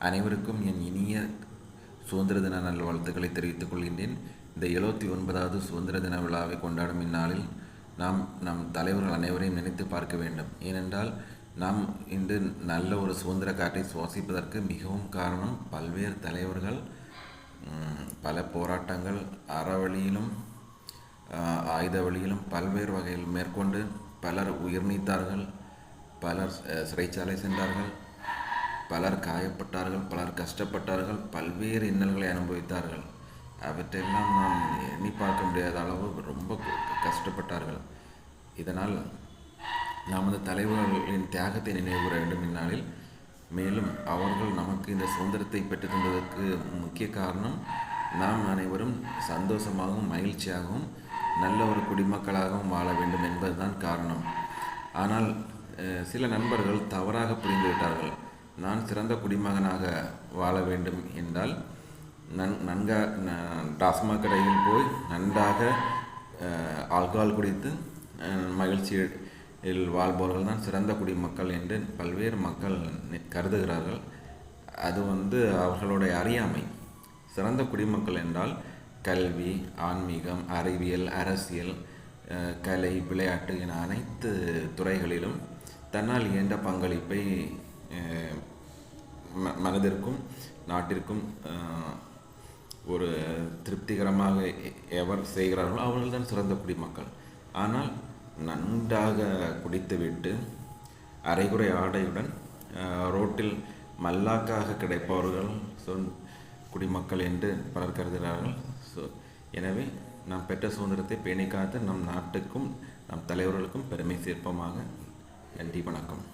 அனைவருக்கும் என் இனிய சுதந்திர தின நல்வாழ்த்துக்களை தெரிவித்துக் கொள்கின்றேன். இந்த 79வது சுதந்திர தின விழாவை கொண்டாடும் இந்நாளில் நாம் நம் தலைவர்கள் அனைவரையும் நினைத்து பார்க்க வேண்டும். ஏனென்றால் நாம் இன்று நல்ல ஒரு சுதந்திர காற்றை சுவாசிப்பதற்கு மிகவும் காரணம் பல்வேறு தலைவர்கள் பல போராட்டங்கள் அறவழியிலும் ஆயுத வழியிலும் பல்வேறு வகையில் மேற்கொண்டு பலர் உயிர் நீத்தார்கள், பலர் சிறைச்சாலை சென்றார்கள், பலர் காயப்பட்டார்கள், பலர் கஷ்டப்பட்டார்கள், பல்வேறு இன்னல்களை அனுபவித்தார்கள். அவற்றையெல்லாம் நாம் எண்ணி பார்க்க முடியாத அளவு ரொம்ப கஷ்டப்பட்டார்கள். இதனால் நமது தலைவர்களின் தியாகத்தை நினைவுகூர வேண்டும் இந்நாளில். மேலும் அவர்கள் நமக்கு இந்த சுதந்திரத்தை பெற்று தந்ததற்கு முக்கிய காரணம் நாம் அனைவரும் சந்தோஷமாகவும் மகிழ்ச்சியாகவும் நல்ல ஒரு குடிமக்களாகவும் வாழ வேண்டும் என்பதுதான் காரணம். ஆனால் சில நண்பர்கள் தவறாக புரிந்துவிட்டார்கள். நான் சிறந்த குடிமகனாக வாழ வேண்டும் என்றால் டாஸ்மாக் கடையில் போய் நன்றாக ஆல்கஹால் குடித்து மகிழ்ச்சியில் வாழ்பவர்கள் தான் சிறந்த குடிமக்கள் என்று பல்வேறு மக்கள் கருதுகிறார்கள். அது அவர்களுடைய அறியாமை. சிறந்த குடிமக்கள் என்றால் கல்வி, ஆன்மீகம், அறிவியல், அரசியல், கலை, விளையாட்டு என அனைத்து துறைகளிலும் தன்னால் இயன்ற பங்களிப்பை மனதிற்கும் நாட்டிற்கும் ஒரு திருப்திகரமாக எவர் செய்கிறார்களோ அவர்கள்தான் சிறந்த குடிமக்கள். ஆனால் நன்றாக குடித்துவிட்டு அரைகுறை ஆடையுடன் ரோட்டில் மல்லாக்காக கிடைப்பவர்கள் குடிமக்கள் என்று பலர் கருதுகிறார்கள். எனவே நாம் பெற்ற சுதந்திரத்தை பேணி காத்து நம் நாட்டுக்கும் நம் தலைவர்களுக்கும் பெருமை சேர்ப்போமாக. நன்றி, வணக்கம்.